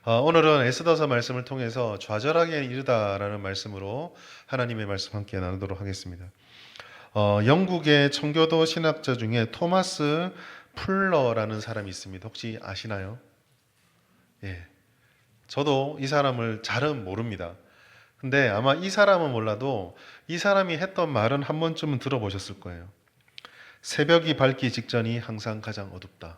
오늘은 에스더서 말씀을 통해서 좌절하기엔 이르다라는 말씀으로 하나님의 말씀 함께 나누도록 하겠습니다. 영국의 청교도 신학자 중에 토마스 풀러라는 사람이 있습니다. 혹시 아시나요? 예. 저도 이 사람을 잘은 모릅니다. 근데 아마 이 사람은 몰라도 이 사람이 했던 말은 한 번쯤은 들어보셨을 거예요. 새벽이 밝기 직전이 항상 가장 어둡다.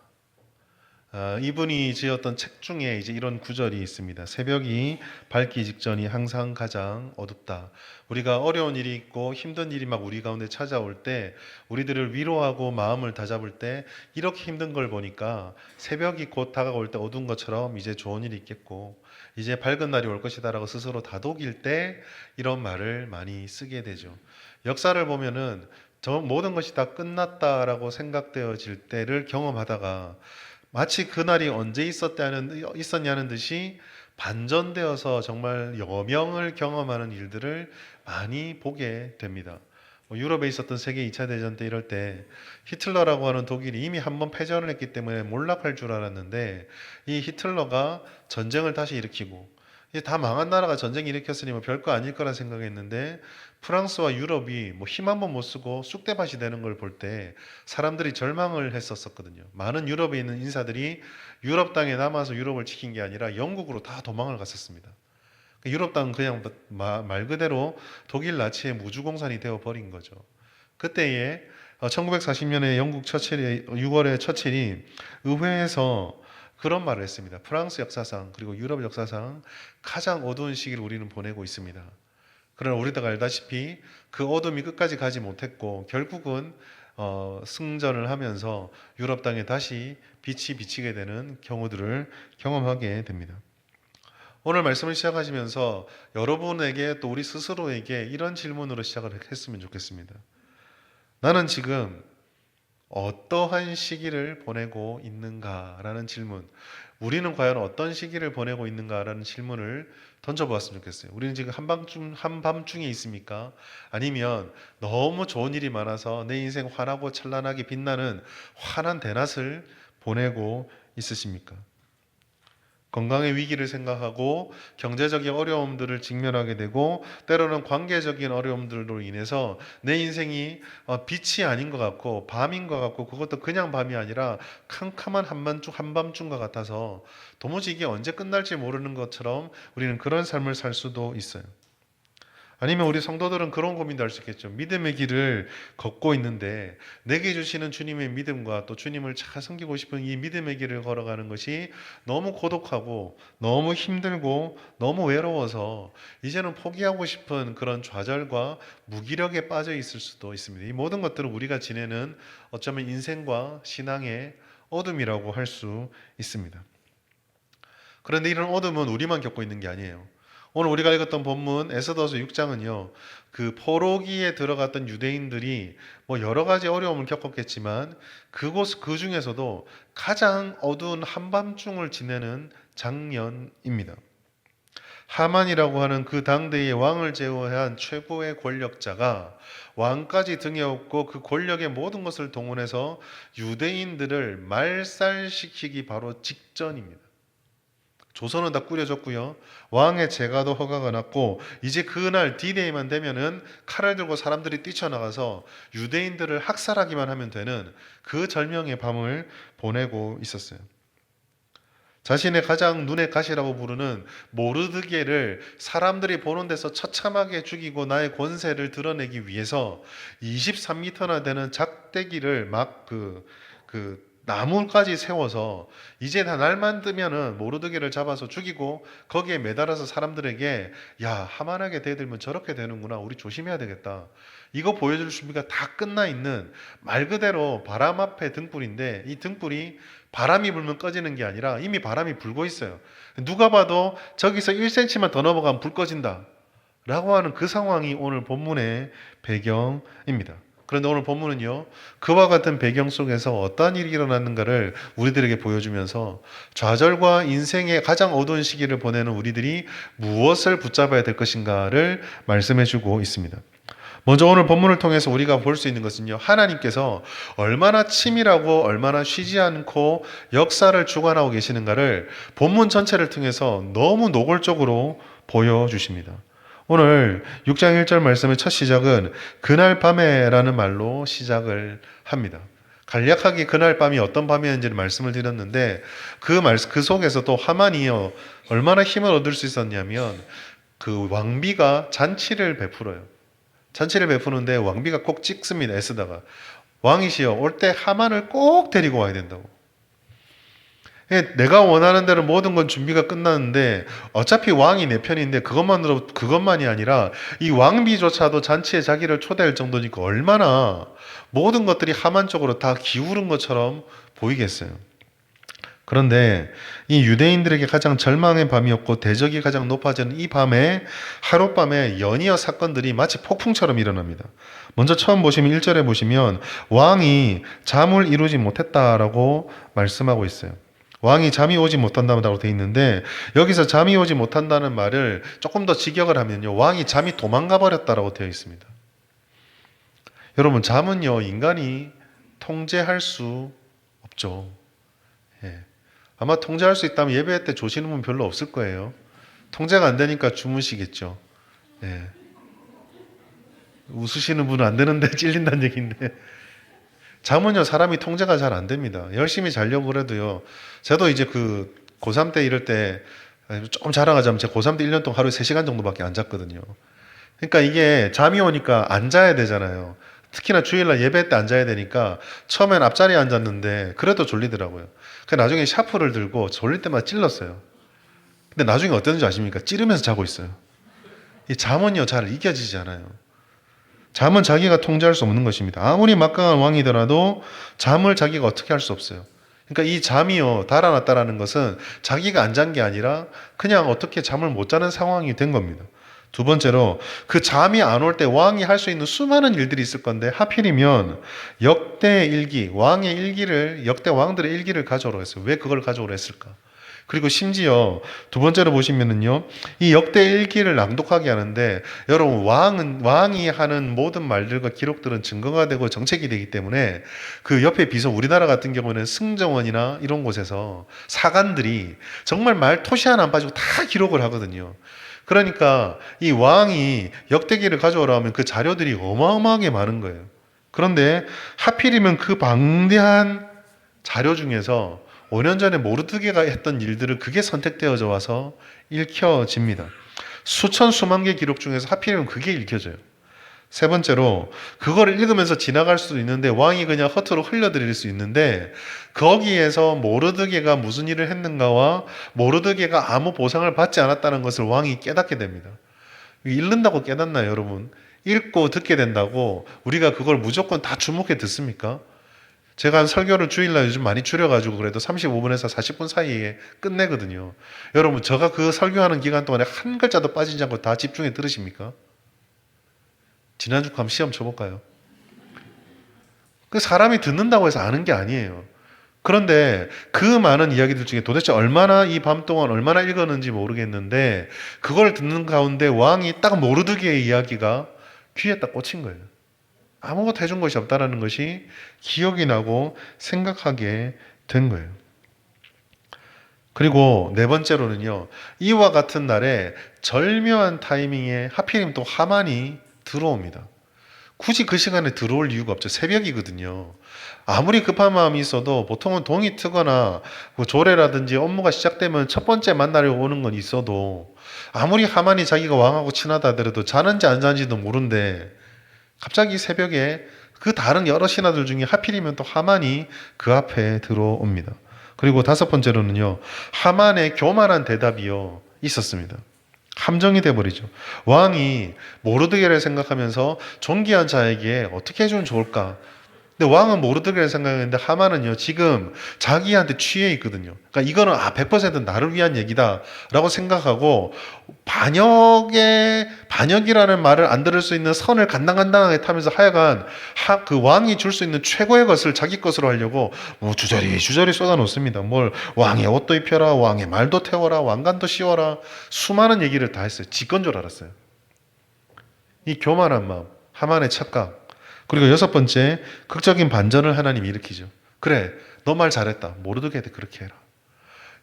이분이 지었던 책 중에 이제 이런 구절이 있습니다. 새벽이 밝기 직전이 항상 가장 어둡다. 우리가 어려운 일이 있고 힘든 일이 막 우리 가운데 찾아올 때 우리들을 위로하고 마음을 다잡을 때 이렇게 힘든 걸 보니까 새벽이 곧 다가올 때 어두운 것처럼 이제 좋은 일이 있겠고 이제 밝은 날이 올 것이다라고 스스로 다독일 때 이런 말을 많이 쓰게 되죠. 역사를 보면은 저 모든 것이 다 끝났다라고 생각되어질 때를 경험하다가 마치 그날이 언제 있었냐는 듯이 반전되어서 정말 여명을 경험하는 일들을 많이 보게 됩니다. 유럽에 있었던 세계 2차 대전 때 이럴 때 히틀러라고 하는 독일이 이미 한번 패전을 했기 때문에 몰락할 줄 알았는데 이 히틀러가 전쟁을 다시 일으키고 이제 다 망한 나라가 전쟁 일으켰으니 뭐 별거 아닐 거라 생각했는데 프랑스와 유럽이 뭐 힘 한 번 못 쓰고 쑥대밭이 되는 걸 볼 때 사람들이 절망을 했었거든요. 많은 유럽에 있는 인사들이 유럽 땅에 남아서 유럽을 지킨 게 아니라 영국으로 다 도망을 갔었습니다. 유럽 땅은 그냥 말 그대로 독일 나치의 무주공산이 되어 버린 거죠. 그때에 1940년에 영국 처칠이 6월에 처칠이 의회에서 그런 말을 했습니다. 프랑스 역사상 그리고 유럽 역사상 가장 어두운 시기를 우리는 보내고 있습니다. 그러나 우리가 알다시피 그 어둠이 끝까지 가지 못했고 결국은 승전을 하면서 유럽 땅에 다시 빛이 비치게 되는 경우들을 경험하게 됩니다. 오늘 말씀을 시작하시면서 여러분에게 또 우리 스스로에게 이런 질문으로 시작을 했으면 좋겠습니다. 나는 지금 어떠한 시기를 보내고 있는가라는 질문, 우리는 과연 어떤 시기를 보내고 있는가라는 질문을 던져보았으면 좋겠어요. 우리는 지금 한밤중에 있습니까? 아니면 너무 좋은 일이 많아서 내 인생 환하고 찬란하게 빛나는 환한 대낮을 보내고 있으십니까? 건강의 위기를 생각하고 경제적인 어려움들을 직면하게 되고 때로는 관계적인 어려움들로 인해서 내 인생이 빛이 아닌 것 같고 밤인 것 같고 그것도 그냥 밤이 아니라 캄캄한 한밤중과 같아서 도무지 이게 언제 끝날지 모르는 것처럼 우리는 그런 삶을 살 수도 있어요. 아니면 우리 성도들은 그런 고민도 할 수 있겠죠. 믿음의 길을 걷고 있는데 내게 주시는 주님의 믿음과 또 주님을 잘 섬기고 싶은 이 믿음의 길을 걸어가는 것이 너무 고독하고 너무 힘들고 너무 외로워서 이제는 포기하고 싶은 그런 좌절과 무기력에 빠져 있을 수도 있습니다. 이 모든 것들은 우리가 지내는 어쩌면 인생과 신앙의 어둠이라고 할 수 있습니다. 그런데 이런 어둠은 우리만 겪고 있는 게 아니에요. 오늘 우리가 읽었던 본문 에스더서 6장은요. 그 포로기에 들어갔던 유대인들이 뭐 여러 가지 어려움을 겪었겠지만 그 중에서도 가장 어두운 한밤중을 지내는 장면입니다. 하만이라고 하는 그 당대의 왕을 제어한 최고의 권력자가 왕까지 등에 업고 그 권력의 모든 것을 동원해서 유대인들을 말살시키기 바로 직전입니다. 조선은 다 꾸려졌고요. 왕의 제가도 허가가 났고 이제 그날 D-Day만 되면은 칼을 들고 사람들이 뛰쳐나가서 유대인들을 학살하기만 하면 되는 그 절명의 밤을 보내고 있었어요. 자신의 가장 눈의 가시라고 부르는 모르드게를 사람들이 보는 데서 처참하게 죽이고 나의 권세를 드러내기 위해서 23m나 되는 작대기를 그 나무까지 세워서 이제 다 날만 뜨면은 모르드게를 잡아서 죽이고 거기에 매달아서 사람들에게 야 하만하게 대들면 저렇게 되는구나 우리 조심해야 되겠다 이거 보여줄 준비가 다 끝나 있는 말 그대로 바람 앞에 등불인데 이 등불이 바람이 불면 꺼지는 게 아니라 이미 바람이 불고 있어요. 누가 봐도 저기서 1cm만 더 넘어가면 불 꺼진다 라고 하는 그 상황이 오늘 본문의 배경입니다. 그런데 오늘 본문은요, 그와 같은 배경 속에서 어떠한 일이 일어났는가를 우리들에게 보여주면서 좌절과 인생의 가장 어두운 시기를 보내는 우리들이 무엇을 붙잡아야 될 것인가를 말씀해주고 있습니다. 먼저 오늘 본문을 통해서 우리가 볼 수 있는 것은요, 하나님께서 얼마나 치밀하고 얼마나 쉬지 않고 역사를 주관하고 계시는가를 본문 전체를 통해서 너무 노골적으로 보여주십니다. 오늘 6장 1절 말씀의 첫 시작은 그날 밤에라는 말로 시작을 합니다. 간략하게 그날 밤이 어떤 밤이었는지를 말씀을 드렸는데 그 속에서 또 하만이요 얼마나 힘을 얻을 수 있었냐면 그 왕비가 잔치를 베풀어요. 잔치를 베푸는데 왕비가 꼭 찍습니다. 애쓰다가 왕이시여 올 때 하만을 꼭 데리고 와야 된다고. 내가 원하는 대로 모든 건 준비가 끝났는데 어차피 왕이 내 편인데 그것만이 아니라 이 왕비조차도 잔치에 자기를 초대할 정도니까 얼마나 모든 것들이 하만 쪽으로 다 기울은 것처럼 보이겠어요. 그런데 이 유대인들에게 가장 절망의 밤이었고 대적이 가장 높아지는 이 밤에 하룻밤에 연이어 사건들이 마치 폭풍처럼 일어납니다. 먼저 처음 보시면 1절에 보시면 왕이 잠을 이루지 못했다라고 말씀하고 있어요. 왕이 잠이 오지 못한다고 되어 있는데 여기서 잠이 오지 못한다는 말을 조금 더 직역을 하면요. 왕이 잠이 도망가 버렸다라고 되어 있습니다. 여러분 잠은요 인간이 통제할 수 없죠. 예. 아마 통제할 수 있다면 예배 때 조시는 분 별로 없을 거예요. 통제가 안 되니까 주무시겠죠. 예. 웃으시는 분은 안 되는데 찔린다는 얘기인데 잠은요 사람이 통제가 잘 안 됩니다. 열심히 자려고 그래도요. 저도 이제 그 고3 때 이럴 때 조금 자랑하자면 제가 고3 때 1년 동안 하루에 3시간 정도밖에 안 잤거든요. 그러니까 이게 잠이 오니까 안 자야 되잖아요. 특히나 주일날 예배 때 안 자야 되니까 처음엔 앞자리에 앉았는데 그래도 졸리더라고요. 그래서 나중에 샤프를 들고 졸릴 때마다 찔렀어요. 근데 나중에 어땠는지 아십니까? 찌르면서 자고 있어요. 이 잠은요 잘 이겨지지 않아요. 잠은 자기가 통제할 수 없는 것입니다. 아무리 막강한 왕이더라도 잠을 자기가 어떻게 할 수 없어요. 그러니까 이 잠이요 달아났다라는 것은 자기가 안 잔 게 아니라 그냥 어떻게 잠을 못 자는 상황이 된 겁니다. 두 번째로 그 잠이 안 올 때 왕이 할 수 있는 수많은 일들이 있을 건데 하필이면 역대 일기, 왕의 일기를 역대 왕들의 일기를 가져오라고 했어요. 왜 그걸 가져오라 했을까? 그리고 심지어 두 번째로 보시면은요, 이 역대 일기를 낭독하게 하는데, 여러분, 왕이 하는 모든 말들과 기록들은 증거가 되고 정책이 되기 때문에 그 옆에 비서 우리나라 같은 경우는 승정원이나 이런 곳에서 사관들이 정말 말 토시 하나 안 빠지고 다 기록을 하거든요. 그러니까 이 왕이 역대기를 가져오라 하면 그 자료들이 어마어마하게 많은 거예요. 그런데 하필이면 그 방대한 자료 중에서 5년 전에 모르드게가 했던 일들을 그게 선택되어져 와서 읽혀집니다. 수천 수만 개 기록 중에서 하필이면 그게 읽혀져요. 세 번째로 그거를 읽으면서 지나갈 수도 있는데 왕이 그냥 허투루 흘려드릴 수 있는데 거기에서 모르드게가 무슨 일을 했는가와 모르드게가 아무 보상을 받지 않았다는 것을 왕이 깨닫게 됩니다. 읽는다고 깨닫나요, 여러분? 읽고 듣게 된다고 우리가 그걸 무조건 다 주목해 듣습니까? 제가 한 설교를 주일날 요즘 많이 줄여가지고 그래도 35분에서 40분 사이에 끝내거든요. 여러분, 제가 그 설교하는 기간 동안에 한 글자도 빠지지 않고 다 집중해 들으십니까? 지난주 한번 시험 쳐볼까요? 그 사람이 듣는다고 해서 아는 게 아니에요. 그런데 그 많은 이야기들 중에 도대체 얼마나 이 밤 동안 얼마나 읽었는지 모르겠는데 그걸 듣는 가운데 왕이 딱 모르드게의 이야기가 귀에 딱 꽂힌 거예요. 아무것도 해준 것이 없다는 것이 기억이 나고 생각하게 된 거예요. 그리고 네 번째로는요, 이와 같은 날에 절묘한 타이밍에 하필이면 또 하만이 들어옵니다. 굳이 그 시간에 들어올 이유가 없죠. 새벽이거든요. 아무리 급한 마음이 있어도 보통은 동이 트거나 뭐 조례라든지 업무가 시작되면 첫 번째 만나려고 오는 건 있어도 아무리 하만이 자기가 왕하고 친하다 하더라도 자는지 안 자는지도 모른데 갑자기 새벽에 그 다른 여러 신하들 중에 하필이면 또 하만이 그 앞에 들어옵니다. 그리고 다섯 번째로는요, 하만의 교만한 대답이요 있었습니다. 함정이 돼버리죠. 왕이 모르드게를 생각하면서 존귀한 자에게 어떻게 해주면 좋을까? 근데 왕은 모르드게를 생각했는데 하만은요 지금 자기한테 취해 있거든요. 그러니까 이거는 100% 나를 위한 얘기다라고 생각하고 반역이라는 말을 안 들을 수 있는 선을 간당간당하게 타면서 하여간 그 왕이 줄 수 있는 최고의 것을 자기 것으로 하려고 뭐 주저리 쏟아놓습니다. 뭘 왕의 옷도 입혀라, 왕의 말도 태워라, 왕관도 씌워라, 수많은 얘기를 다 했어요. 지 건 줄 알았어요. 이 교만한 마음. 하만의 착각. 그리고 여섯 번째, 극적인 반전을 하나님이 일으키죠. 그래, 너 말 잘했다. 모르드게한테 그렇게 해라.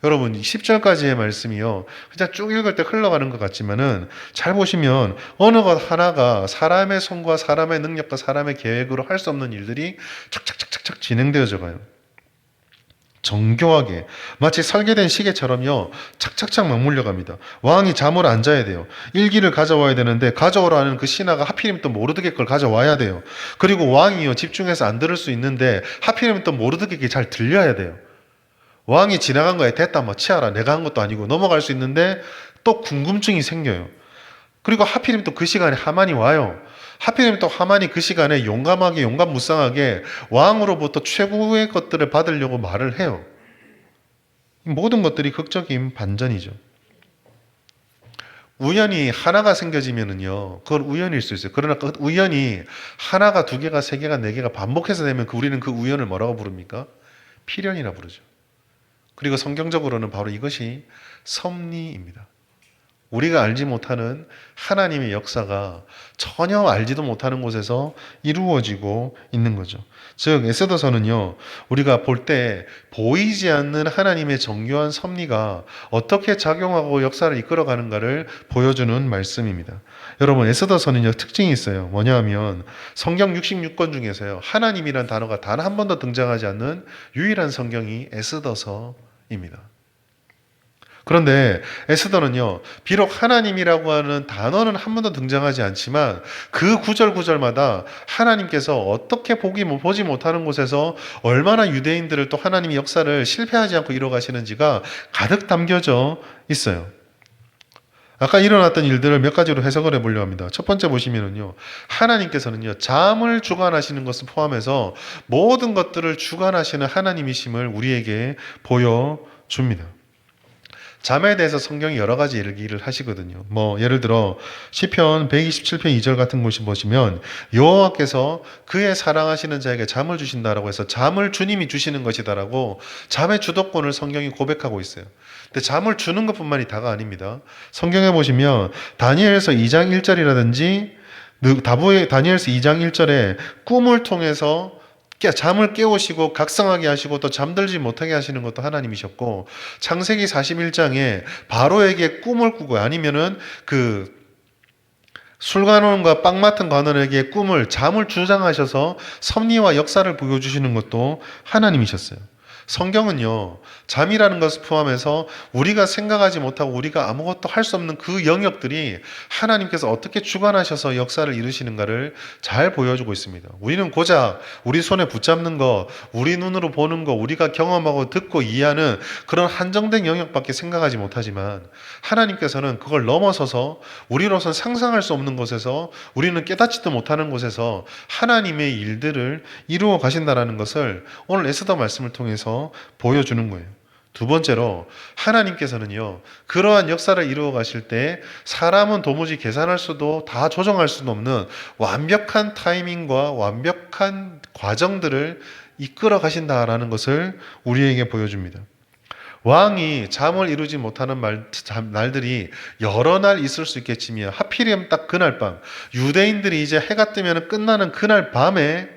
여러분, 10절까지의 말씀이요. 그냥 쭉 읽을 때 흘러가는 것 같지만은 잘 보시면 어느 것 하나가 사람의 손과 사람의 능력과 사람의 계획으로 할 수 없는 일들이 착착착착착 진행되어져 가요. 정교하게 마치 설계된 시계처럼요 착착착 맞물려 갑니다. 왕이 잠을 안 자야 돼요. 일기를 가져와야 되는데 가져오라는 그 신하가 하필이면 또 모르드게 걸 가져와야 돼요. 그리고 왕이요 집중해서 안 들을 수 있는데 하필이면 또 모르드게에게 잘 들려야 돼요. 왕이 지나간 거에 됐다 뭐 치아라 내가 한 것도 아니고 넘어갈 수 있는데 또 궁금증이 생겨요. 그리고 하필이면 또 그 시간에 하만이 와요. 하필이면 또 하만이 그 시간에 용감하게 용감무쌍하게 왕으로부터 최고의 것들을 받으려고 말을 해요. 모든 것들이 극적인 반전이죠. 우연히 하나가 생겨지면은요, 그건 우연일 수 있어요. 그러나 그 우연이 하나가 두 개가 세 개가 네 개가 반복해서 되면 우리는 그 우연을 뭐라고 부릅니까? 필연이라 부르죠. 그리고 성경적으로는 바로 이것이 섭리입니다. 우리가 알지 못하는 하나님의 역사가 전혀 알지도 못하는 곳에서 이루어지고 있는 거죠. 즉 에스더서는요. 우리가 볼 때 보이지 않는 하나님의 정교한 섭리가 어떻게 작용하고 역사를 이끌어가는가를 보여주는 말씀입니다. 여러분 에스더서는요. 특징이 있어요. 뭐냐 하면 성경 66권 중에서요. 하나님이란 단어가 단 한 번도 등장하지 않는 유일한 성경이 에스더서입니다. 그런데 에스더는요, 비록 하나님이라고 하는 단어는 한 번도 등장하지 않지만 그 구절구절마다 하나님께서 어떻게 보지 못하는 곳에서 얼마나 유대인들을 또 하나님의 역사를 실패하지 않고 이뤄가시는지가 가득 담겨져 있어요. 아까 일어났던 일들을 몇 가지로 해석을 해보려고 합니다. 첫 번째 보시면은요, 하나님께서는요, 잠을 주관하시는 것을 포함해서 모든 것들을 주관하시는 하나님이심을 우리에게 보여줍니다. 잠에 대해서 성경이 여러 가지 얘기를 하시거든요. 예를 들어 시편 127편 2절 같은 곳이 보시면 여호와께서 그의 사랑하시는 자에게 잠을 주신다라고 해서 잠을 주님이 주시는 것이다라고 잠의 주도권을 성경이 고백하고 있어요. 근데 잠을 주는 것뿐만이 다가 아닙니다. 성경에 보시면 다니엘서 2장 1절이라든지 다니엘서 2장 1절에 꿈을 통해서 잠을 깨우시고 각성하게 하시고 또 잠들지 못하게 하시는 것도 하나님이셨고, 창세기 41장에 바로에게 꿈을 꾸고 아니면은 그 술관원과 빵 맡은 관원에게 잠을 주장하셔서 섭리와 역사를 보여주시는 것도 하나님이셨어요. 성경은요, 잠이라는 것을 포함해서 우리가 생각하지 못하고 우리가 아무것도 할 수 없는 그 영역들이 하나님께서 어떻게 주관하셔서 역사를 이루시는가를 잘 보여주고 있습니다. 우리는 고작 우리 손에 붙잡는 거, 우리 눈으로 보는 거, 우리가 경험하고 듣고 이해하는 그런 한정된 영역밖에 생각하지 못하지만 하나님께서는 그걸 넘어서서 우리로선 상상할 수 없는 곳에서 우리는 깨닫지도 못하는 곳에서 하나님의 일들을 이루어 가신다는 것을 오늘 에스더 말씀을 통해서 보여주는 거예요. 두 번째로 하나님께서는요, 그러한 역사를 이루어 가실 때 사람은 도무지 계산할 수도 다 조정할 수도 없는 완벽한 타이밍과 완벽한 과정들을 이끌어 가신다라는 것을 우리에게 보여줍니다. 왕이 잠을 이루지 못하는 날들이 여러 날 있을 수 있겠지만 하필이면 딱 그날 밤, 유대인들이 이제 해가 뜨면 끝나는 그날 밤에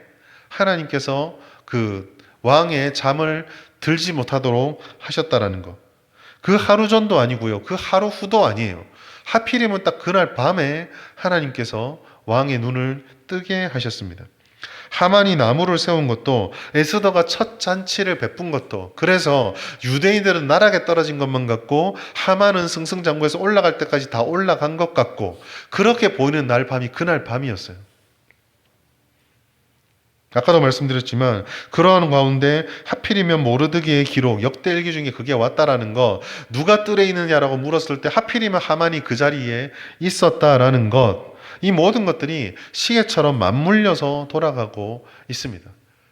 하나님께서 그 왕의 잠을 들지 못하도록 하셨다라는 것. 그 하루 전도 아니고요. 그 하루 후도 아니에요. 하필이면 딱 그날 밤에 하나님께서 왕의 눈을 뜨게 하셨습니다. 하만이 나무를 세운 것도, 에스더가 첫 잔치를 베푼 것도, 그래서 유대인들은 나락에 떨어진 것만 같고 하만은 승승장구해서 올라갈 때까지 다 올라간 것 같고, 그렇게 보이는 날 밤이 그날 밤이었어요. 아까도 말씀드렸지만 그러한 가운데 하필이면 모르드게의 기록, 역대 일기 중에 그게 왔다라는 거, 누가 뜰에 있느냐라고 물었을 때 하필이면 하만이 그 자리에 있었다라는 것, 이 모든 것들이 시계처럼 맞물려서 돌아가고 있습니다.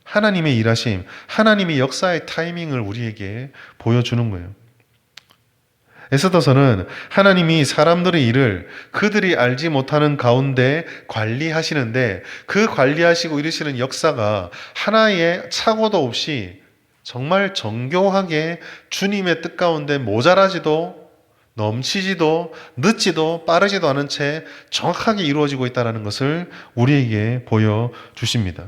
하나님의 일하심, 하나님의 역사의 타이밍을 우리에게 보여주는 거예요. 에스더서는 하나님이 사람들의 일을 그들이 알지 못하는 가운데 관리하시는데, 그 관리하시고 이루시는 역사가 하나의 착오도 없이 정말 정교하게 주님의 뜻 가운데 모자라지도 넘치지도 늦지도 빠르지도 않은 채 정확하게 이루어지고 있다는 것을 우리에게 보여주십니다.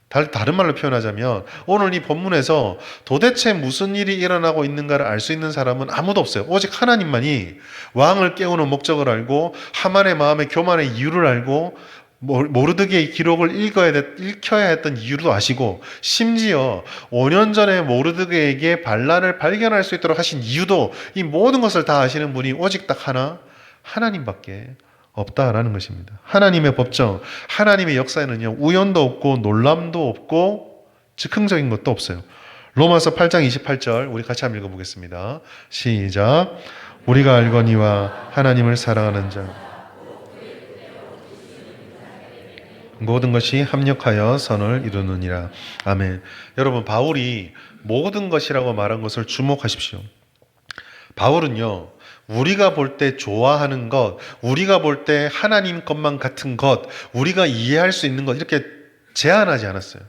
다른 말로 표현하자면 오늘 이 본문에서 도대체 무슨 일이 일어나고 있는가를 알 수 있는 사람은 아무도 없어요. 오직 하나님만이 왕을 깨우는 목적을 알고 하만의 마음의 교만의 이유를 알고 모르드게의 기록을 읽혀야 했던 이유도 아시고 심지어 5년 전에 모르드게에게 반란을 발견할 수 있도록 하신 이유도 이 모든 것을 다 아시는 분이 오직 딱 하나 하나님밖에 없다라는 것입니다. 하나님의 법정, 하나님의 역사에는요 우연도 없고 놀람도 없고 즉흥적인 것도 없어요. 로마서 8장 28절 우리 같이 한번 읽어보겠습니다. 시작. 우리가 알거니와 하나님을 사랑하는 자 모든 것이 합력하여 선을 이루느니라. 아멘. 여러분 바울이 모든 것이라고 말한 것을 주목하십시오. 바울은요 우리가 볼 때 좋아하는 것, 우리가 볼 때 하나님 것만 같은 것, 우리가 이해할 수 있는 것 이렇게 제한하지 않았어요.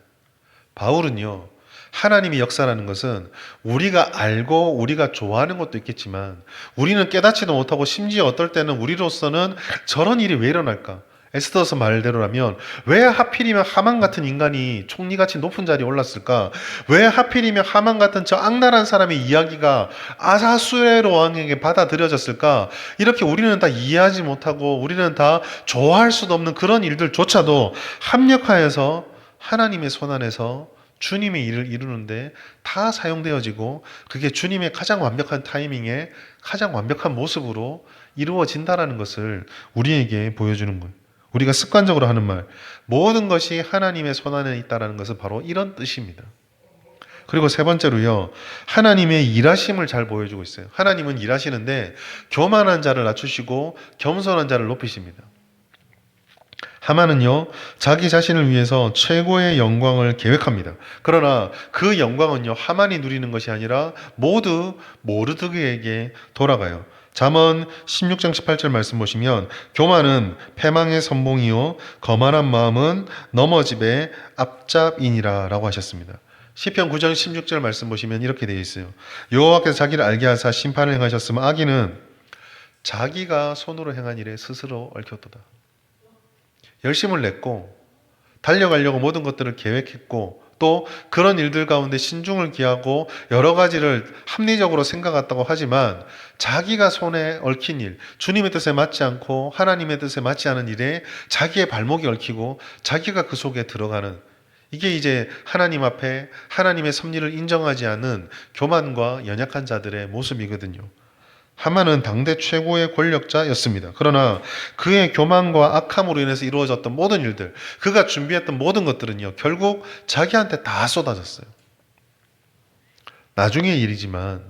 바울은요 하나님의 역사라는 것은 우리가 알고 우리가 좋아하는 것도 있겠지만 우리는 깨닫지도 못하고 심지어 어떨 때는 우리로서는 저런 일이 왜 일어날까? 에스더서 말대로라면 왜 하필이면 하만 같은 인간이 총리같이 높은 자리에 올랐을까? 왜 하필이면 하만 같은 저 악랄한 사람의 이야기가 아사수에로 왕에게 받아들여졌을까? 이렇게 우리는 다 이해하지 못하고 우리는 다 좋아할 수도 없는 그런 일들조차도 합력하여서 하나님의 손안에서 주님의 일을 이루는데 다 사용되어지고 그게 주님의 가장 완벽한 타이밍에 가장 완벽한 모습으로 이루어진다는 것을 우리에게 보여주는 거예요. 우리가 습관적으로 하는 말, 모든 것이 하나님의 손안에 있다는 것은 바로 이런 뜻입니다. 그리고 세 번째로요, 하나님의 일하심을 잘 보여주고 있어요. 하나님은 일하시는데 교만한 자를 낮추시고 겸손한 자를 높이십니다. 하만은요, 자기 자신을 위해서 최고의 영광을 계획합니다. 그러나 그 영광은요, 하만이 누리는 것이 아니라 모두 모르드게에게 돌아가요. 잠언 16장 18절 말씀 보시면 교만은 패망의 선봉이요 거만한 마음은 넘어집의 앞잡이니라 라고 하셨습니다. 시편 9장 16절 말씀 보시면 이렇게 되어 있어요. 여호와께서 자기를 알게 하사 심판을 행하셨으면 악인은 자기가 손으로 행한 일에 스스로 얽혔도다. 열심을 냈고 달려가려고 모든 것들을 계획했고 또 그런 일들 가운데 신중을 기하고 여러 가지를 합리적으로 생각했다고 하지만 자기가 손에 얽힌 일, 주님의 뜻에 맞지 않고 하나님의 뜻에 맞지 않은 일에 자기의 발목이 얽히고 자기가 그 속에 들어가는 이게 이제 하나님 앞에 하나님의 섭리를 인정하지 않은 교만과 연약한 자들의 모습이거든요. 하만은 당대 최고의 권력자였습니다. 그러나 그의 교만과 악함으로 인해서 이루어졌던 모든 일들, 그가 준비했던 모든 것들은요, 결국 자기한테 다 쏟아졌어요. 나중의 일이지만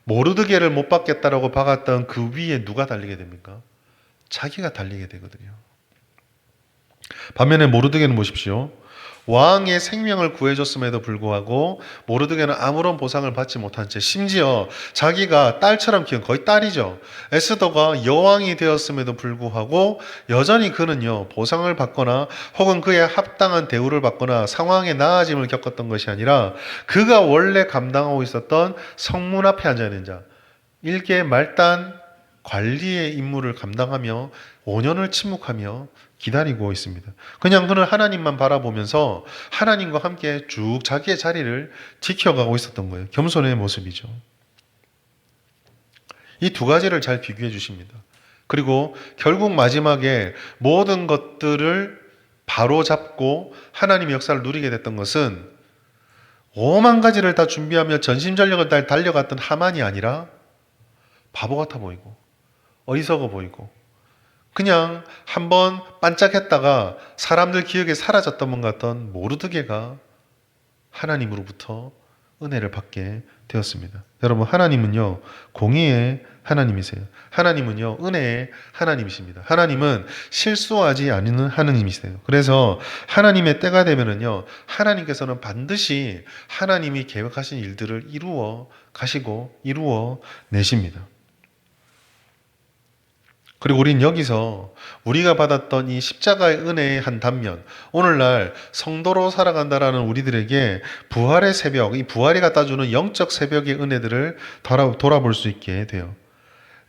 모르드게를 못 받겠다라고 박았던 그 위에 누가 달리게 됩니까? 자기가 달리게 되거든요. 반면에 모르드게는 보십시오. 왕의 생명을 구해줬음에도 불구하고 모르드게는 아무런 보상을 받지 못한 채 심지어 자기가 딸처럼 키운 거의 딸이죠. 에스더가 여왕이 되었음에도 불구하고 여전히 그는요 보상을 받거나 혹은 그에 합당한 대우를 받거나 상황의 나아짐을 겪었던 것이 아니라 그가 원래 감당하고 있었던 성문 앞에 앉아있는 자 일개 말단 관리의 임무를 감당하며 5년을 침묵하며 기다리고 있습니다. 그냥 그는 하나님만 바라보면서 하나님과 함께 쭉 자기의 자리를 지켜가고 있었던 거예요. 겸손의 모습이죠. 이 두 가지를 잘 비교해 주십니다. 그리고 결국 마지막에 모든 것들을 바로 잡고 하나님의 역사를 누리게 됐던 것은 5만 가지를 다 준비하며 전심전력을 다 달려갔던 하만이 아니라 바보 같아 보이고 어리석어 보이고 그냥 한번 반짝했다가 사람들 기억에 사라졌던 분 같던 모르드게가 하나님으로부터 은혜를 받게 되었습니다. 여러분 하나님은요 공의의 하나님이세요. 하나님은요 은혜의 하나님이십니다. 하나님은 실수하지 않는 하나님이세요. 그래서 하나님의 때가 되면은요 하나님께서는 반드시 하나님이 계획하신 일들을 이루어 가시고 이루어 내십니다. 그리고 우린 여기서 우리가 받았던 이 십자가의 은혜의 한 단면, 오늘날 성도로 살아간다라는 우리들에게 부활의 새벽, 이 부활이 갖다 주는 영적 새벽의 은혜들을 돌아볼 수 있게 돼요.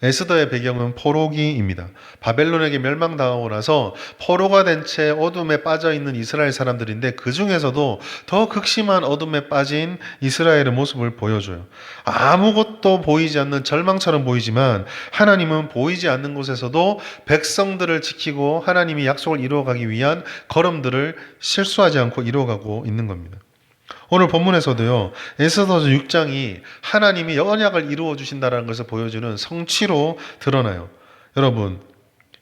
에스더의 배경은 포로기입니다. 바벨론에게 멸망당하고 나서 포로가 된 채 어둠에 빠져 있는 이스라엘 사람들인데 그 중에서도 더 극심한 어둠에 빠진 이스라엘의 모습을 보여줘요. 아무것도 보이지 않는 절망처럼 보이지만 하나님은 보이지 않는 곳에서도 백성들을 지키고 하나님이 약속을 이루어가기 위한 걸음들을 실수하지 않고 이루어가고 있는 겁니다. 오늘 본문에서도요, 에스더서 6장이 하나님이 언약을 이루어 주신다는 것을 보여주는 성취로 드러나요. 여러분,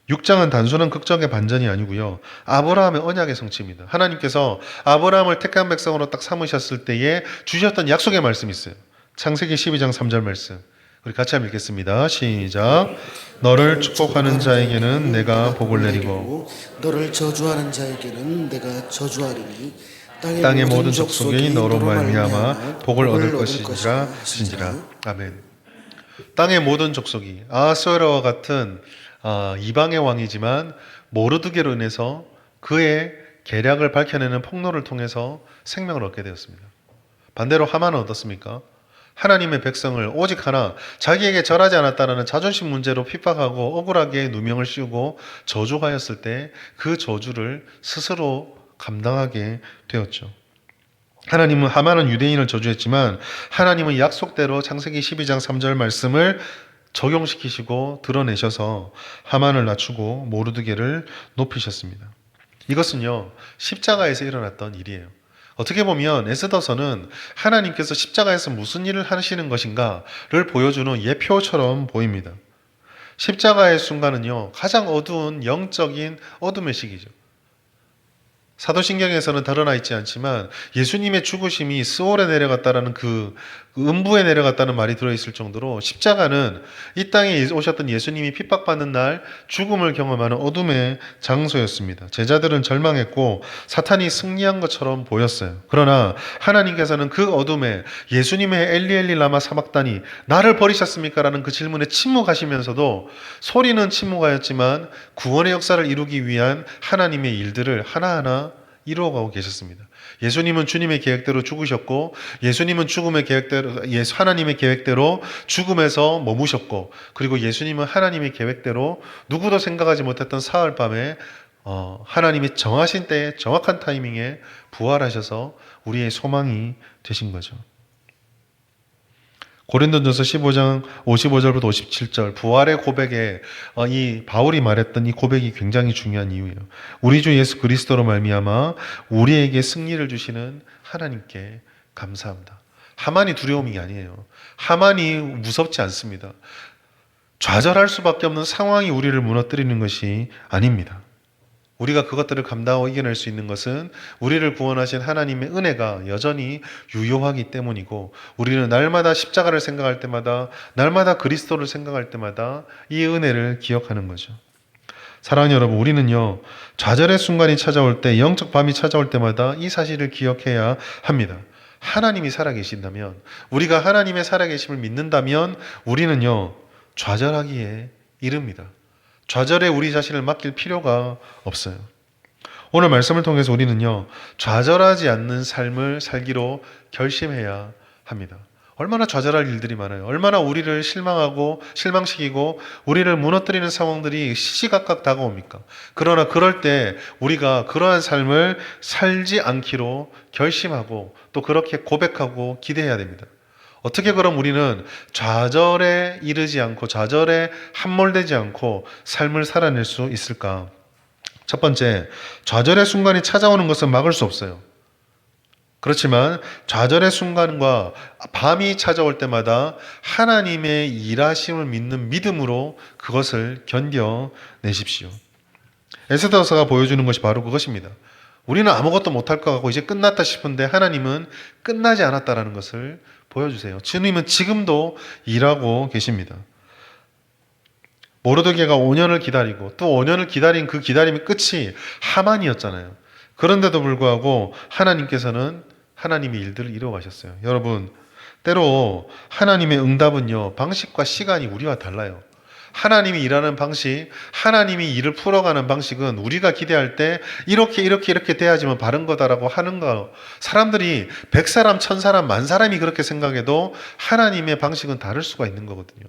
6장은 단순한 극적의 반전이 아니고요, 아브라함의 언약의 성취입니다. 하나님께서 아브라함을 택한 백성으로 딱 삼으셨을 때에 주셨던 약속의 말씀이 있어요. 창세기 12장 3절 말씀. 우리 같이 한번 읽겠습니다. 시작. 너를 축복하는 자에게는 내가 복을 내리고 너를 저주하는 자에게는 내가 저주하리니 땅의 모든 족속이 너로 말미암아 복을 얻을 것이니라 하신지라. 아멘. 땅의 모든 족속이 아하스웨로와 같은 이방의 왕이지만 모르드게로 인해서 그의 계략을 밝혀내는 폭로를 통해서 생명을 얻게 되었습니다. 반대로 하만은 어떻습니까? 하나님의 백성을 오직 하나 자기에게 절하지 않았다는 자존심 문제로 핍박하고 억울하게 누명을 씌우고 저주하였을 때 그 저주를 스스로 감당하게 되었죠. 하나님은 하만은 유대인을 저주했지만 하나님은 약속대로 창세기 12장 3절 말씀을 적용시키시고 드러내셔서 하만을 낮추고 모르드게를 높이셨습니다. 이것은요, 십자가에서 일어났던 일이에요. 어떻게 보면 에스더서는 하나님께서 십자가에서 무슨 일을 하시는 것인가를 보여주는 예표처럼 보입니다. 십자가의 순간은요, 가장 어두운 영적인 어둠의 시기죠. 사도신경에서는 드러나 있지 않지만 예수님의 죽으심이 스올에 내려갔다라는 그 음부에 내려갔다는 말이 들어있을 정도로 십자가는 이 땅에 오셨던 예수님이 핍박받는 날 죽음을 경험하는 어둠의 장소였습니다. 제자들은 절망했고 사탄이 승리한 것처럼 보였어요. 그러나 하나님께서는 그 어둠에 예수님의 엘리 엘리 라마 사박다니 나를 버리셨습니까? 라는 그 질문에 침묵하시면서도 소리는 침묵하였지만 구원의 역사를 이루기 위한 하나님의 일들을 하나하나 이루어가고 계셨습니다. 예수님은 주님의 계획대로 죽으셨고 예수님은 죽음의 계획대로 하나님의 계획대로 죽음에서 머무셨고 그리고 예수님은 하나님의 계획대로 누구도 생각하지 못했던 사흘 밤에 하나님이 정하신 때에 정확한 타이밍에 부활하셔서 우리의 소망이 되신 거죠. 고린도전서 15장 55절부터 57절 부활의 고백에 이 바울이 말했던 이 고백이 굉장히 중요한 이유예요. 우리 주 예수 그리스도로 말미암아 우리에게 승리를 주시는 하나님께 감사합니다. 하만이 두려움이 아니에요. 하만이 무섭지 않습니다. 좌절할 수밖에 없는 상황이 우리를 무너뜨리는 것이 아닙니다. 우리가 그것들을 감당하고 이겨낼 수 있는 것은 우리를 구원하신 하나님의 은혜가 여전히 유효하기 때문이고 우리는 날마다 십자가를 생각할 때마다 날마다 그리스도를 생각할 때마다 이 은혜를 기억하는 거죠. 사랑하는 여러분, 우리는요 좌절의 순간이 찾아올 때 영적 밤이 찾아올 때마다 이 사실을 기억해야 합니다. 하나님이 살아계신다면 우리가 하나님의 살아계심을 믿는다면 우리는요 좌절하기에 이릅니다. 좌절에 우리 자신을 맡길 필요가 없어요. 오늘 말씀을 통해서 우리는요, 좌절하지 않는 삶을 살기로 결심해야 합니다. 얼마나 좌절할 일들이 많아요. 얼마나 우리를 실망시키고 우리를 무너뜨리는 상황들이 시시각각 다가옵니까? 그러나 그럴 때 우리가 그러한 삶을 살지 않기로 결심하고 또 그렇게 고백하고 기대해야 됩니다. 어떻게 그럼 우리는 좌절에 이르지 않고 좌절에 함몰되지 않고 삶을 살아낼 수 있을까? 첫 번째, 좌절의 순간이 찾아오는 것은 막을 수 없어요. 그렇지만 좌절의 순간과 밤이 찾아올 때마다 하나님의 일하심을 믿는 믿음으로 그것을 견뎌내십시오. 에스더서가 보여주는 것이 바로 그것입니다. 우리는 아무것도 못할 것 같고 이제 끝났다 싶은데 하나님은 끝나지 않았다라는 것을 보여주세요. 주님은 지금도 일하고 계십니다. 모르드게가 5년을 기다리고 또 5년을 기다린 그 기다림의 끝이 하만이었잖아요. 그런데도 불구하고 하나님께서는 하나님의 일들을 이루어가셨어요. 여러분, 때로 하나님의 응답은요 방식과 시간이 우리와 달라요. 하나님이 일하는 방식, 하나님이 일을 풀어가는 방식은 우리가 기대할 때 이렇게 돼야지만 바른 거다라고 하는 거, 사람들이 100사람, 1000사람, 10,000사람이 그렇게 생각해도 하나님의 방식은 다를 수가 있는 거거든요.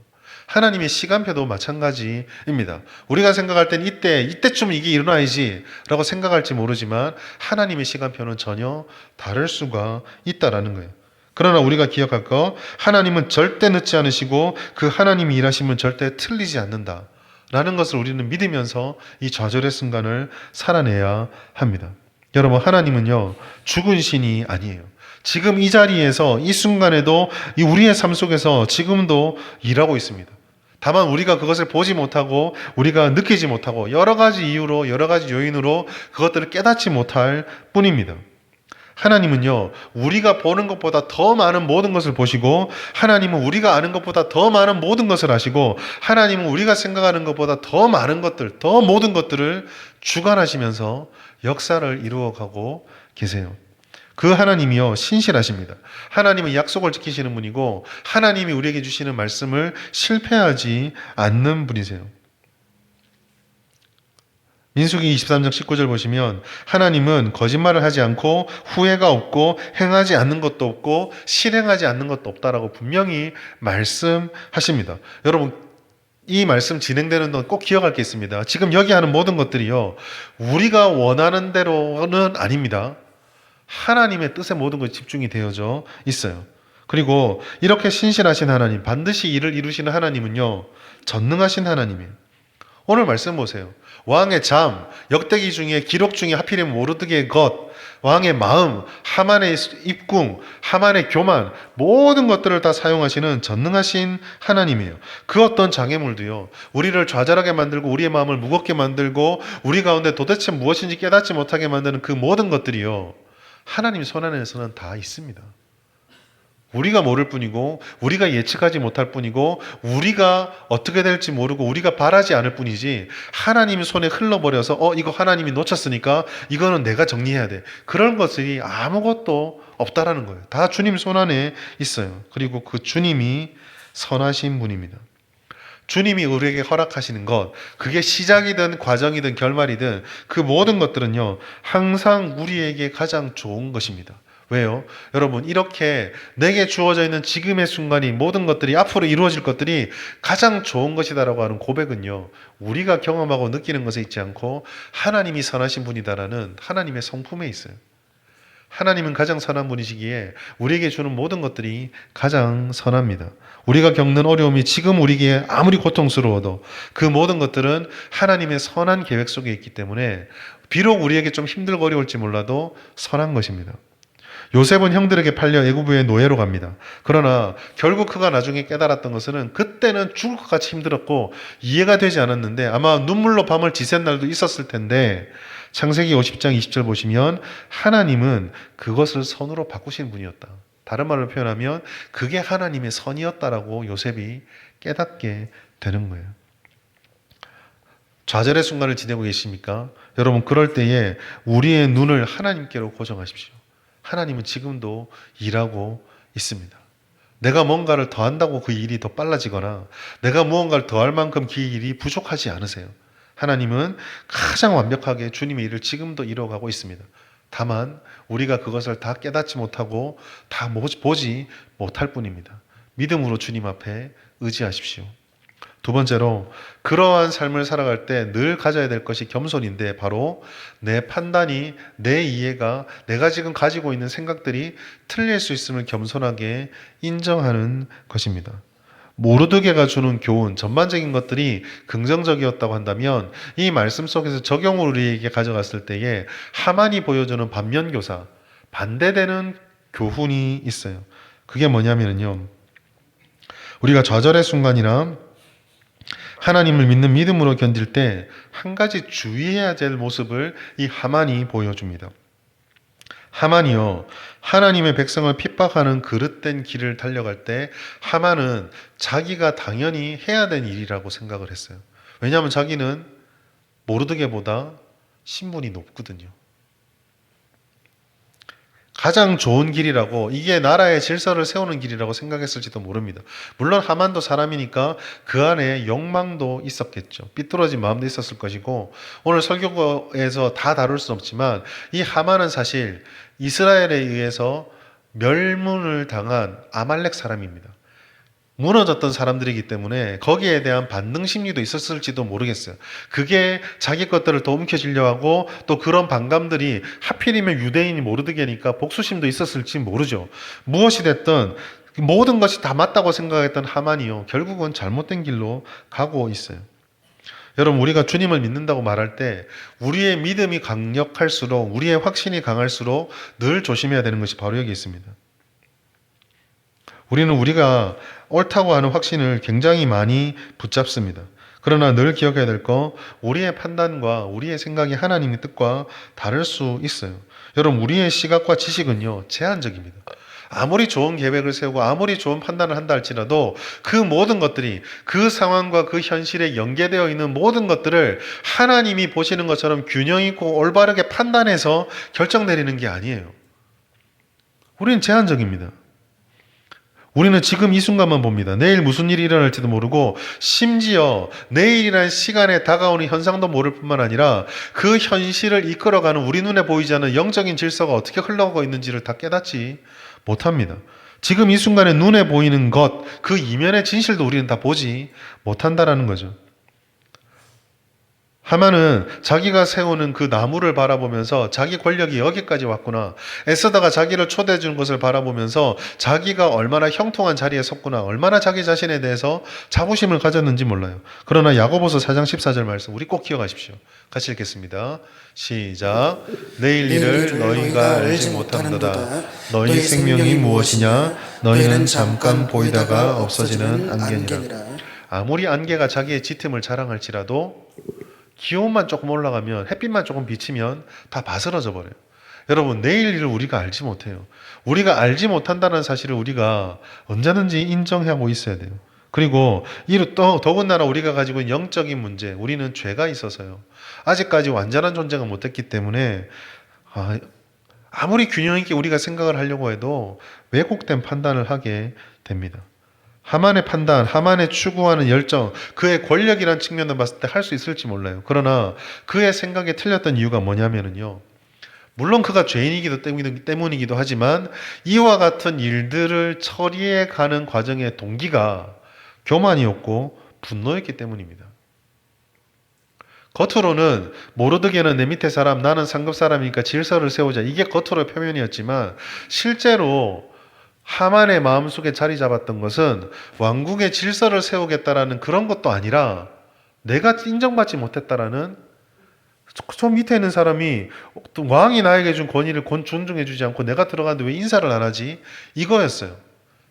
하나님의 시간표도 마찬가지입니다. 우리가 생각할 땐 이때쯤 이게 일어나야지 라고 생각할지 모르지만 하나님의 시간표는 전혀 다를 수가 있다라는 거예요. 그러나 우리가 기억할 거, 하나님은 절대 늦지 않으시고 그 하나님이 일하시면 절대 틀리지 않는다 라는 것을 우리는 믿으면서 이 좌절의 순간을 살아내야 합니다. 여러분, 하나님은요 죽은 신이 아니에요. 지금 이 자리에서 이 순간에도 이 우리의 삶 속에서 지금도 일하고 있습니다. 다만 우리가 그것을 보지 못하고 우리가 느끼지 못하고 여러 가지 이유로 여러 가지 요인으로 그것들을 깨닫지 못할 뿐입니다. 하나님은요 우리가 보는 것보다 더 많은 모든 것을 보시고, 하나님은 우리가 아는 것보다 더 많은 모든 것을 아시고, 하나님은 우리가 생각하는 것보다 더 많은 것들, 더 모든 것들을 주관하시면서 역사를 이루어가고 계세요. 그 하나님이요 신실하십니다. 하나님은 약속을 지키시는 분이고 하나님이 우리에게 주시는 말씀을 실패하지 않는 분이세요. 민수기 23장 19절 보시면 하나님은 거짓말을 하지 않고 후회가 없고 행하지 않는 것도 없고 실행하지 않는 것도 없다라고 분명히 말씀하십니다. 여러분, 이 말씀 진행되는 동안 꼭 기억할 게 있습니다. 지금 여기 하는 모든 것들이요 우리가 원하는 대로는 아닙니다. 하나님의 뜻에 모든 것이 집중이 되어져 있어요. 그리고 이렇게 신실하신 하나님, 반드시 일을 이루시는 하나님은요 전능하신 하나님이에요. 오늘 말씀 보세요. 왕의 잠, 역대기 중에 기록 중에 하필이면 모르드게의 것, 왕의 마음, 하만의 입궁, 하만의 교만, 모든 것들을 다 사용하시는 전능하신 하나님이에요. 그 어떤 장애물도요 우리를 좌절하게 만들고 우리의 마음을 무겁게 만들고 우리 가운데 도대체 무엇인지 깨닫지 못하게 만드는 그 모든 것들이요 하나님 손 안에서는 다 있습니다. 우리가 모를 뿐이고 우리가 예측하지 못할 뿐이고 우리가 어떻게 될지 모르고 우리가 바라지 않을 뿐이지, 하나님 손에 흘러버려서 이거 하나님이 놓쳤으니까 이거는 내가 정리해야 돼, 그런 것이 아무것도 없다라는 거예요. 다 주님 손 안에 있어요. 그리고 그 주님이 선하신 분입니다. 주님이 우리에게 허락하시는 것, 그게 시작이든 과정이든 결말이든 그 모든 것들은요 항상 우리에게 가장 좋은 것입니다. 왜요? 여러분, 이렇게 내게 주어져 있는 지금의 순간이, 모든 것들이 앞으로 이루어질 것들이 가장 좋은 것이다라고 하는 고백은요 우리가 경험하고 느끼는 것에 있지 않고 하나님이 선하신 분이다라는 하나님의 성품에 있어요. 하나님은 가장 선한 분이시기에 우리에게 주는 모든 것들이 가장 선합니다. 우리가 겪는 어려움이 지금 우리에게 아무리 고통스러워도 그 모든 것들은 하나님의 선한 계획 속에 있기 때문에 비록 우리에게 좀 힘들고 어려울지 몰라도 선한 것입니다. 요셉은 형들에게 팔려 애굽의 노예로 갑니다. 그러나 결국 그가 나중에 깨달았던 것은 그때는 죽을 것 같이 힘들었고 이해가 되지 않았는데 아마 눈물로 밤을 지샌 날도 있었을 텐데, 창세기 50장 20절 보시면 하나님은 그것을 선으로 바꾸신 분이었다. 다른 말로 표현하면 그게 하나님의 선이었다라고 요셉이 깨닫게 되는 거예요. 좌절의 순간을 지내고 계십니까? 여러분, 그럴 때에 우리의 눈을 하나님께로 고정하십시오. 하나님은 지금도 일하고 있습니다. 내가 뭔가를 더 한다고 그 일이 더 빨라지거나 내가 무언가를 더 할 만큼 그 일이 부족하지 않으세요. 하나님은 가장 완벽하게 주님의 일을 지금도 이루어가고 있습니다. 다만 우리가 그것을 다 깨닫지 못하고 다 보지 못할 뿐입니다. 믿음으로 주님 앞에 의지하십시오. 두 번째로, 그러한 삶을 살아갈 때 늘 가져야 될 것이 겸손인데, 바로 내 판단이, 내 이해가, 내가 지금 가지고 있는 생각들이 틀릴 수 있음을 겸손하게 인정하는 것입니다. 모르드게가 주는 교훈, 전반적인 것들이 긍정적이었다고 한다면 이 말씀 속에서 적용을 우리에게 가져갔을 때에 하만이 보여주는 반면교사, 반대되는 교훈이 있어요. 그게 뭐냐면요, 우리가 좌절의 순간이나 하나님을 믿는 믿음으로 견딜 때 한 가지 주의해야 될 모습을 이 하만이 보여줍니다. 하만이요, 하나님의 백성을 핍박하는 그릇된 길을 달려갈 때 하만은 자기가 당연히 해야 되는 일이라고 생각을 했어요. 왜냐하면 자기는 모르드게보다 신분이 높거든요. 가장 좋은 길이라고, 이게 나라의 질서를 세우는 길이라고 생각했을지도 모릅니다. 물론 하만도 사람이니까 그 안에 욕망도 있었겠죠. 삐뚤어진 마음도 있었을 것이고, 오늘 설교에서 다 다룰 수는 없지만 이 하만은 사실 이스라엘에 의해서 멸문을 당한 아말렉 사람입니다. 무너졌던 사람들이기 때문에 거기에 대한 반등 심리도 있었을지도 모르겠어요. 그게 자기 것들을 더 움켜쥐려 하고 또 그런 반감들이 하필이면 유대인이 모르드게니까 복수심도 있었을지 모르죠. 무엇이 됐든 모든 것이 다 맞다고 생각했던 하만이요. 결국은 잘못된 길로 가고 있어요. 여러분, 우리가 주님을 믿는다고 말할 때 우리의 믿음이 강력할수록, 우리의 확신이 강할수록 늘 조심해야 되는 것이 바로 여기 있습니다. 우리는 우리가 옳다고 하는 확신을 굉장히 많이 붙잡습니다. 그러나 늘 기억해야 될 거, 우리의 판단과 우리의 생각이 하나님의 뜻과 다를 수 있어요. 여러분, 우리의 시각과 지식은요, 제한적입니다. 아무리 좋은 계획을 세우고 아무리 좋은 판단을 한다 할지라도 그 모든 것들이 그 상황과 그 현실에 연계되어 있는 모든 것들을 하나님이 보시는 것처럼 균형 있고 올바르게 판단해서 결정 내리는 게 아니에요. 우리는 제한적입니다. 우리는 지금 이 순간만 봅니다. 내일 무슨 일이 일어날지도 모르고 심지어 내일이라는 시간에 다가오는 현상도 모를 뿐만 아니라 그 현실을 이끌어가는 우리 눈에 보이지 않는 영적인 질서가 어떻게 흘러가고 있는지를 다 깨닫지 못합니다. 지금 이 순간에 눈에 보이는 것, 그 이면의 진실도 우리는 다 보지 못한다라는 거죠. 하만은 자기가 세우는 그 나무를 바라보면서 자기 권력이 여기까지 왔구나, 애쓰다가 자기를 초대해 주는 것을 바라보면서 자기가 얼마나 형통한 자리에 섰구나, 얼마나 자기 자신에 대해서 자부심을 가졌는지 몰라요. 그러나 야고보서 4장 14절 말씀 우리 꼭 기억하십시오. 같이 읽겠습니다. 시작. 내일 일을 너희가 알지 못한도다. 너희 생명이 무엇이냐? 너희는 잠깐 보이다가 없어지는 안개니라. 아무리 안개가 자기의 짙음을 자랑할지라도 기온만 조금 올라가면, 햇빛만 조금 비치면 다 바스러져 버려요. 여러분, 내일 일을 우리가 알지 못해요. 우리가 알지 못한다는 사실을 우리가 언제든지 인정하고 있어야 돼요. 그리고 더군다나 우리가 가지고 있는 영적인 문제, 우리는 죄가 있어서요, 아직까지 완전한 존재가 못했기 때문에 아무리 균형 있게 우리가 생각을 하려고 해도 왜곡된 판단을 하게 됩니다. 하만의 판단, 하만의 추구하는 열정, 그의 권력이라는 측면을 봤을 때 할 수 있을지 몰라요. 그러나 그의 생각이 틀렸던 이유가 뭐냐면요, 물론 그가 죄인이기도 때문이기도 하지만 이와 같은 일들을 처리해 가는 과정의 동기가 교만이었고 분노였기 때문입니다. 겉으로는 모르드게는 내 밑에 사람, 나는 상급 사람이니까 질서를 세우자, 이게 겉으로 표면이었지만 실제로 하만의 마음속에 자리 잡았던 것은 왕국의 질서를 세우겠다라는 그런 것도 아니라 내가 인정받지 못했다라는, 저 밑에 있는 사람이 왕이 나에게 준 권위를 존중해 주지 않고 내가 들어갔는데 왜 인사를 안 하지? 이거였어요.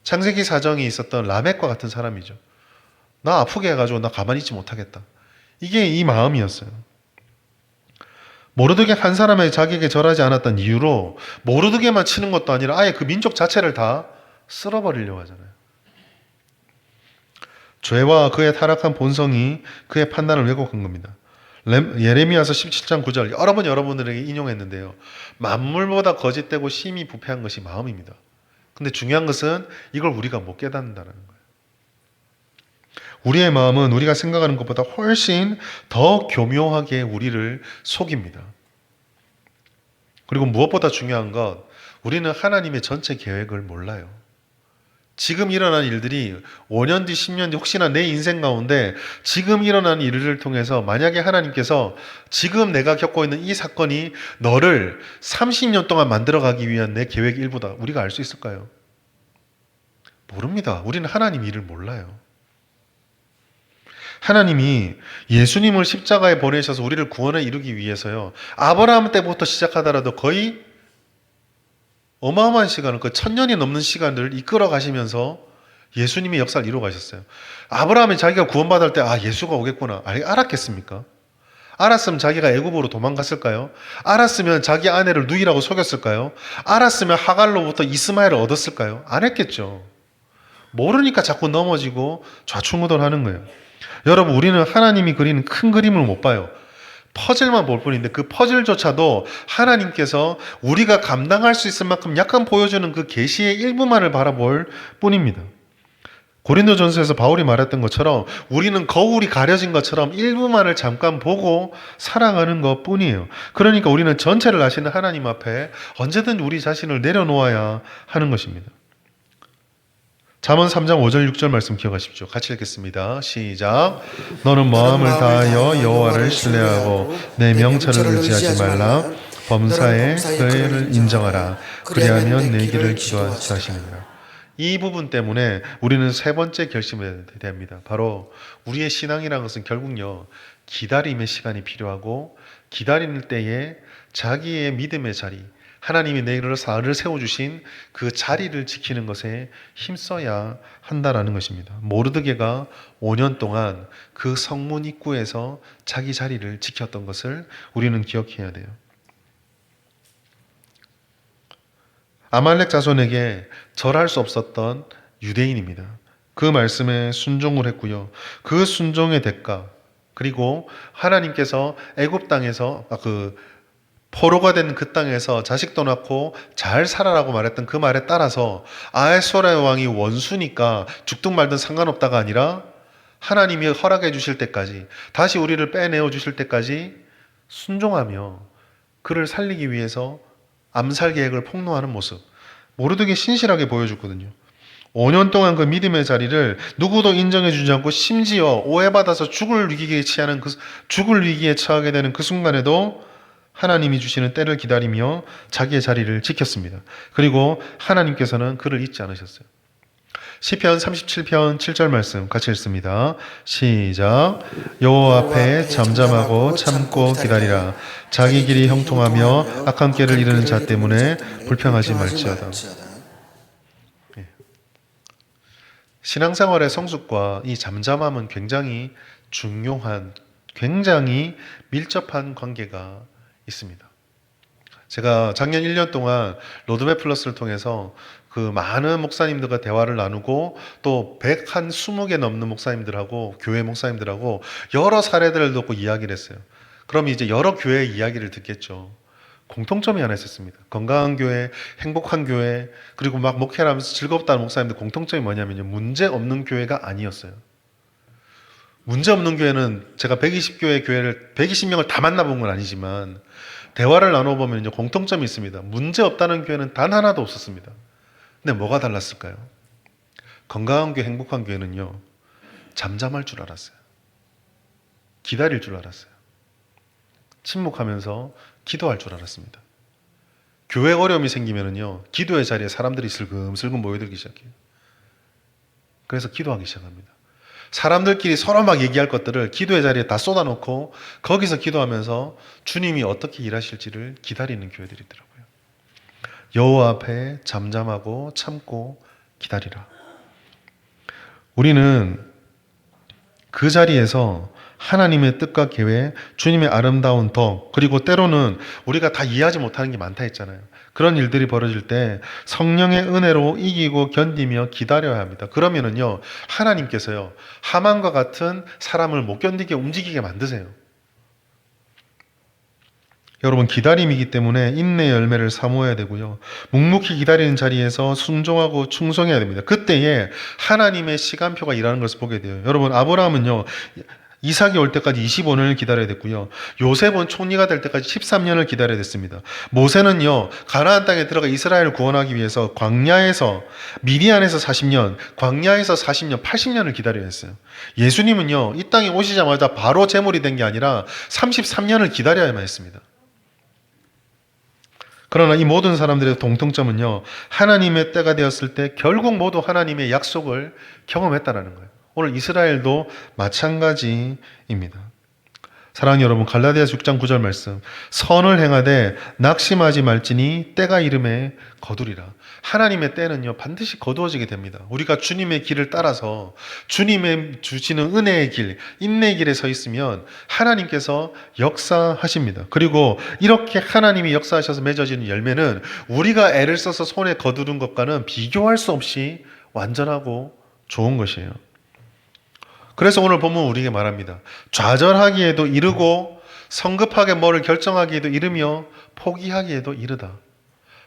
창세기 사정이 있었던 라멕과 같은 사람이죠. 나 아프게 해가지고 나 가만히 있지 못하겠다. 이게 이 마음이었어요. 모르드게 한 사람에게 자기에게 절하지 않았던 이유로 모르드게만 치는 것도 아니라 아예 그 민족 자체를 다 쓸어버리려고 하잖아요. 죄와 그의 타락한 본성이 그의 판단을 왜곡한 겁니다. 예레미야서 17장 9절 여러 번 여러분들에게 인용했는데요, 만물보다 거짓되고 심히 부패한 것이 마음입니다. 근데 중요한 것은 이걸 우리가 못 깨닫는다는 거예요. 우리의 마음은 우리가 생각하는 것보다 훨씬 더 교묘하게 우리를 속입니다. 그리고 무엇보다 중요한 것, 우리는 하나님의 전체 계획을 몰라요. 지금 일어난 일들이 5년 뒤, 10년 뒤, 혹시나 내 인생 가운데 지금 일어난 일을 통해서 만약에 하나님께서 지금 내가 겪고 있는 이 사건이 너를 30년 동안 만들어가기 위한 내 계획 일부다, 우리가 알 수 있을까요? 모릅니다. 우리는 하나님 일을 몰라요. 하나님이 예수님을 십자가에 보내셔서 우리를 구원에 이루기 위해서요, 아브라함 때부터 시작하더라도 거의 어마어마한 시간을, 그 1000년이 넘는 시간을 이끌어 가시면서 예수님의 역사를 이루어 가셨어요. 아브라함이 자기가 구원받을 때 예수가 오겠구나 알았겠습니까? 알았으면 자기가 애굽으로 도망갔을까요? 알았으면 자기 아내를 누이라고 속였을까요? 알았으면 하갈로부터 이스마엘을 얻었을까요? 안 했겠죠. 모르니까 자꾸 넘어지고 좌충우돌하는 거예요. 여러분, 우리는 하나님이 그리는 큰 그림을 못 봐요. 퍼즐만 볼 뿐인데 그 퍼즐조차도 하나님께서 우리가 감당할 수 있을 만큼 약간 보여주는 그 계시의 일부만을 바라볼 뿐입니다. 고린도전서에서 바울이 말했던 것처럼 우리는 거울이 가려진 것처럼 일부만을 잠깐 보고 살아가는 것 뿐이에요. 그러니까 우리는 전체를 아시는 하나님 앞에 언제든 우리 자신을 내려놓아야 하는 것입니다. 잠언 3장 5절 6절 말씀 기억하십시오. 같이 읽겠습니다. 시작. 너는 마음을 다하여 여호와를 신뢰하고 내 명철을 의지하지 말라. 범사에 그의를 인정하라. 그리하면 내 길을 기도하시느니라. 이 부분 때문에 우리는 세 번째 결심을 해야 됩니다. 바로 우리의 신앙이라는 것은 결국요, 기다림의 시간이 필요하고, 기다리는 때에 자기의 믿음의 자리, 하나님이 내를 세워주신 그 자리를 지키는 것에 힘써야 한다라는 것입니다. 모르드게가 5년 동안 그 성문 입구에서 자기 자리를 지켰던 것을 우리는 기억해야 돼요. 아말렉 자손에게 절할 수 없었던 유대인입니다. 그 말씀에 순종을 했고요. 그 순종의 대가, 그리고 하나님께서 애굽 땅에서 포로가 된 그 땅에서 자식도 낳고 잘 살아라고 말했던 그 말에 따라서 아하수에로의 왕이 원수니까 죽든 말든 상관없다가 아니라 하나님이 허락해 주실 때까지, 다시 우리를 빼내어 주실 때까지 순종하며 그를 살리기 위해서 암살 계획을 폭로하는 모습, 모르드게 신실하게 보여줬거든요. 5년 동안 그 믿음의 자리를 누구도 인정해 주지 않고, 심지어 오해받아서 죽을 위기에 처하게 되는 그 순간에도 하나님이 주시는 때를 기다리며 자기의 자리를 지켰습니다. 그리고 하나님께서는 그를 잊지 않으셨어요. 시편 37편 7절 말씀 같이 읽습니다. 시작. 여호와 앞에 잠잠하고 참고 기다리라. 자기 길이 형통하며 악한 길을 이르는 자 때문에 불평하지 말지어다. 신앙생활의 성숙과 이 잠잠함은 굉장히 중요한, 굉장히 밀접한 관계가 있습니다. 제가 작년 1년 동안 로드맵 플러스를 통해서 그 많은 목사님들과 대화를 나누고, 또 120개 넘는 목사님들하고, 교회 목사님들하고 여러 사례들을 듣고 이야기를 했어요. 그럼 이제 여러 교회의 이야기를 듣겠죠. 공통점이 하나 있었습니다. 건강한 교회, 행복한 교회, 그리고 막 목회를 하면서 즐겁다는 목사님들 공통점이 뭐냐면요, 문제 없는 교회가 아니었어요. 문제 없는 교회는 제가 120교회 교회를 120명을 다 만나본 건 아니지만 대화를 나눠보면 공통점이 있습니다. 문제 없다는 교회는 단 하나도 없었습니다. 근데 뭐가 달랐을까요? 건강한 교회, 행복한 교회는요, 잠잠할 줄 알았어요. 기다릴 줄 알았어요. 침묵하면서 기도할 줄 알았습니다. 교회 어려움이 생기면은요, 기도의 자리에 사람들이 슬금슬금 모여들기 시작해요. 그래서 기도하기 시작합니다. 사람들끼리 서로 막 얘기할 것들을 기도의 자리에 다 쏟아놓고 거기서 기도하면서 주님이 어떻게 일하실지를 기다리는 교회들이 있더라고요. 여호와 앞에 잠잠하고 참고 기다리라. 우리는 그 자리에서 하나님의 뜻과 계획, 주님의 아름다운 덕, 그리고 때로는 우리가 다 이해하지 못하는 게 많다 했잖아요. 그런 일들이 벌어질 때 성령의 은혜로 이기고 견디며 기다려야 합니다. 그러면은요, 하나님께서요, 하만과 같은 사람을 못 견디게 움직이게 만드세요. 여러분, 기다림이기 때문에 인내 열매를 사모해야 되고요, 묵묵히 기다리는 자리에서 순종하고 충성해야 됩니다. 그때에 하나님의 시간표가 일하는 것을 보게 돼요. 여러분, 아브라함은요, 이삭이 올 때까지 25년을 기다려야 됐고요, 요셉은 총리가 될 때까지 13년을 기다려야 됐습니다. 모세는요, 가나안 땅에 들어가 이스라엘을 구원하기 위해서 광야에서, 미디안에서 40년, 광야에서 40년, 80년을 기다려야 했어요. 예수님은요, 이 땅에 오시자마자 바로 제물이 된 게 아니라 33년을 기다려야만 했습니다. 그러나 이 모든 사람들의 공통점은요, 하나님의 때가 되었을 때 결국 모두 하나님의 약속을 경험했다는 거예요. 오늘 이스라엘도 마찬가지입니다. 사랑하는 여러분, 갈라디아서 6장 9절 말씀, 선을 행하되 낙심하지 말지니 때가 이름에 거두리라. 하나님의 때는요, 반드시 거두어지게 됩니다. 우리가 주님의 길을 따라서 주님의 주시는 은혜의 길, 인내의 길에 서 있으면 하나님께서 역사하십니다. 그리고 이렇게 하나님이 역사하셔서 맺어지는 열매는 우리가 애를 써서 손에 거두는 것과는 비교할 수 없이 완전하고 좋은 것이에요. 그래서 오늘 본문 우리에게 말합니다. 좌절하기에도 이르고 성급하게 뭐를 결정하기에도 이르며 포기하기에도 이르다.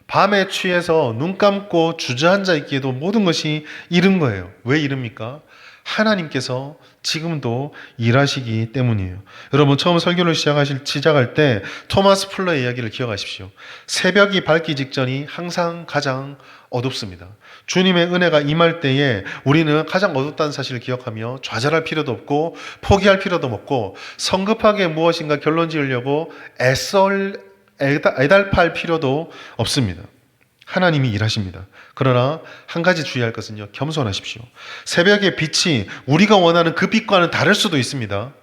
밤에 취해서 눈 감고 주저앉아 있기에도 모든 것이 이른 거예요. 왜 이릅니까? 하나님께서 지금도 일하시기 때문이에요. 여러분 처음 설교를 시작할 때 토마스 풀러의 이야기를 기억하십시오. 새벽이 밝기 직전이 항상 가장 어둡습니다. 주님의 은혜가 임할 때에 우리는 가장 어둡다는 사실을 기억하며 좌절할 필요도 없고 포기할 필요도 없고 성급하게 무엇인가 결론 지으려고 애달팔 필요도 없습니다. 하나님이 일하십니다. 그러나 한 가지 주의할 것은요, 겸손하십시오. 새벽의 빛이 우리가 원하는 그 빛과는 다를 수도 있습니다.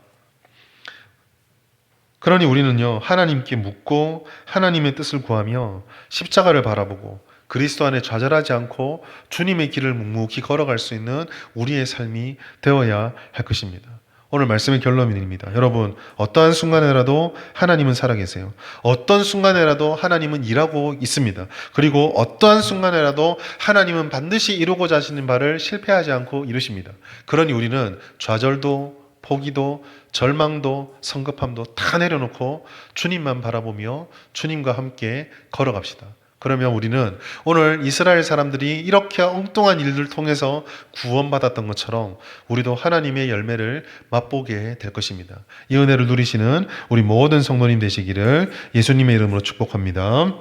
그러니 우리는요, 하나님께 묻고 하나님의 뜻을 구하며 십자가를 바라보고 그리스도 안에 좌절하지 않고 주님의 길을 묵묵히 걸어갈 수 있는 우리의 삶이 되어야 할 것입니다. 오늘 말씀의 결론입니다. 여러분, 어떠한 순간에라도 하나님은 살아계세요. 어떤 순간에라도 하나님은 일하고 있습니다. 그리고 어떠한 순간에라도 하나님은 반드시 이루고자 하시는 바를 실패하지 않고 이루십니다. 그러니 우리는 좌절도 포기도 절망도 성급함도 다 내려놓고 주님만 바라보며 주님과 함께 걸어갑시다. 그러면 우리는 오늘 이스라엘 사람들이 이렇게 엉뚱한 일들을 통해서 구원받았던 것처럼 우리도 하나님의 열매를 맛보게 될 것입니다. 이 은혜를 누리시는 우리 모든 성도님 되시기를 예수님의 이름으로 축복합니다.